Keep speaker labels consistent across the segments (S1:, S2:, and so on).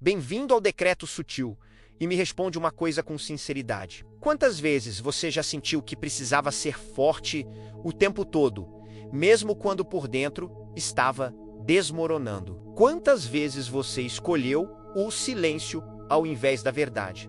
S1: Bem-vindo ao Decreto Sutil. E me responde uma coisa com sinceridade. Quantas vezes você já sentiu que precisava ser forte o tempo todo, mesmo quando por dentro estava desmoronando? Quantas vezes você escolheu o silêncio ao invés da verdade?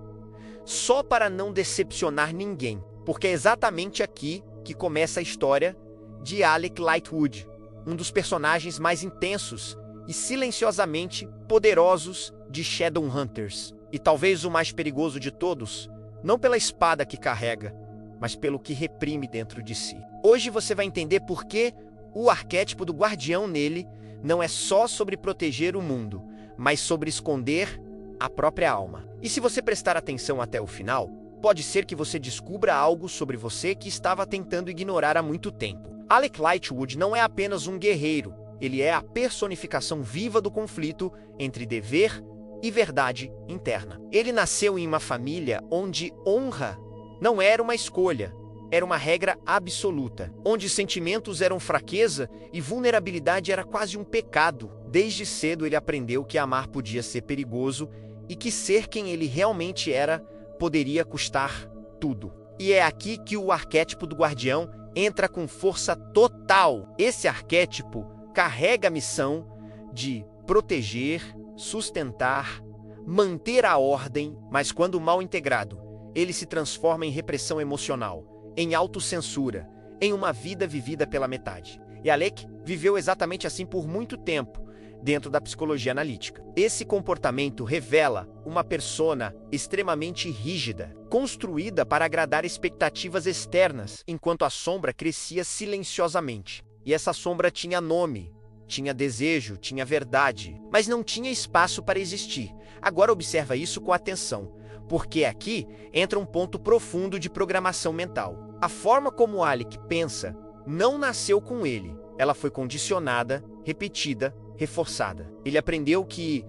S1: Só para não decepcionar ninguém, porque é exatamente aqui que começa a história de Alec Lightwood, um dos personagens mais intensos e silenciosamente poderosos de Shadowhunters. E talvez o mais perigoso de todos, não pela espada que carrega, mas pelo que reprime dentro de si. Hoje você vai entender por que o arquétipo do guardião nele não é só sobre proteger o mundo, mas sobre esconder a própria alma. E se você prestar atenção até o final, pode ser que você descubra algo sobre você que estava tentando ignorar há muito tempo. Alec Lightwood não é apenas um guerreiro, ele é a personificação viva do conflito entre dever e verdade interna. Ele nasceu em uma família onde honra não era uma escolha, era uma regra absoluta, onde sentimentos eram fraqueza e vulnerabilidade era quase um pecado. Desde cedo ele aprendeu que amar podia ser perigoso e que ser quem ele realmente era poderia custar tudo. E é aqui que o arquétipo do guardião entra com força total. Esse arquétipo carrega a missão de proteger, sustentar, manter a ordem, mas quando mal integrado, ele se transforma em repressão emocional, em autocensura, em uma vida vivida pela metade. E Alec viveu exatamente assim por muito tempo, dentro da psicologia analítica. Esse comportamento revela uma persona extremamente rígida, construída para agradar expectativas externas, enquanto a sombra crescia silenciosamente. E essa sombra tinha nome, tinha desejo, tinha verdade, mas não tinha espaço para existir. Agora observa isso com atenção, porque aqui entra um ponto profundo de programação mental. A forma como Alec pensa não nasceu com ele, ela foi condicionada, repetida, reforçada. Ele aprendeu que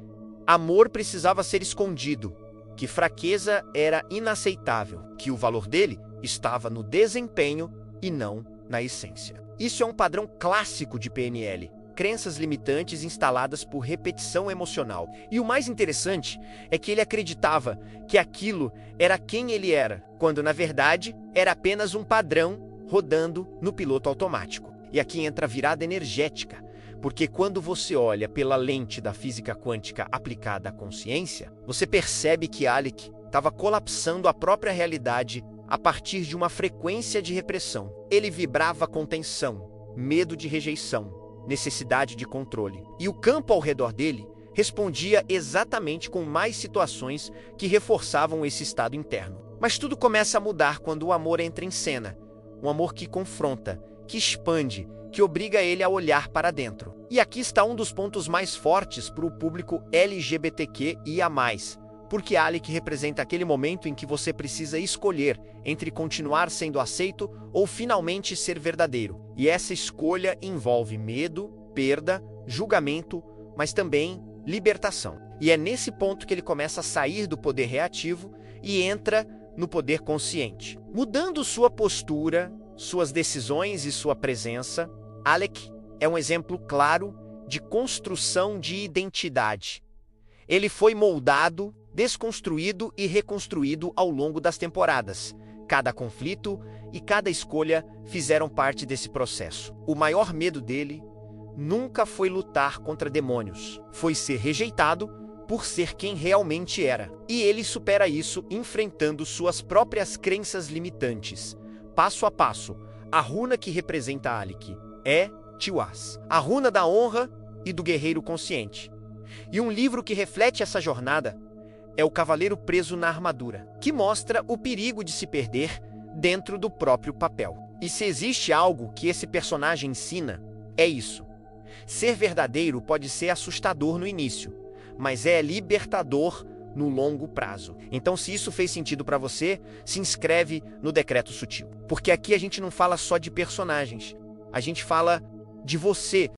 S1: amor precisava ser escondido, que fraqueza era inaceitável, que o valor dele estava no desempenho e não na essência. Isso é um padrão clássico de PNL. Crenças limitantes instaladas por repetição emocional. E o mais interessante é que ele acreditava que aquilo era quem ele era, quando na verdade era apenas um padrão rodando no piloto automático. E aqui entra a virada energética, porque quando você olha pela lente da física quântica aplicada à consciência, você percebe que Alec estava colapsando a própria realidade a partir de uma frequência de repressão. Ele vibrava com tensão, medo de rejeição, necessidade de controle. E o campo ao redor dele respondia exatamente com mais situações que reforçavam esse estado interno. Mas tudo começa a mudar quando o amor entra em cena. Um amor que confronta, que expande, que obriga ele a olhar para dentro. E aqui está um dos pontos mais fortes para o público LGBTQIA+, porque Alec representa aquele momento em que você precisa escolher entre continuar sendo aceito ou finalmente ser verdadeiro. E essa escolha envolve medo, perda, julgamento, mas também libertação. E é nesse ponto que ele começa a sair do poder reativo e entra no poder consciente. Mudando sua postura, suas decisões e sua presença, Alec é um exemplo claro de construção de identidade. Ele foi moldado, desconstruído e reconstruído ao longo das temporadas. Cada conflito e cada escolha fizeram parte desse processo. O maior medo dele nunca foi lutar contra demônios, foi ser rejeitado por ser quem realmente era. E ele supera isso enfrentando suas próprias crenças limitantes. Passo a passo, a runa que representa Alec é Tiwaz, a runa da honra e do guerreiro consciente. E um livro que reflete essa jornada é O Cavaleiro Preso na Armadura, que mostra o perigo de se perder dentro do próprio papel. E se existe algo que esse personagem ensina, é isso. Ser verdadeiro pode ser assustador no início, mas é libertador no longo prazo. Então, se isso fez sentido para você, se inscreve no Decreto Sutil. Porque aqui a gente não fala só de personagens, a gente fala de você.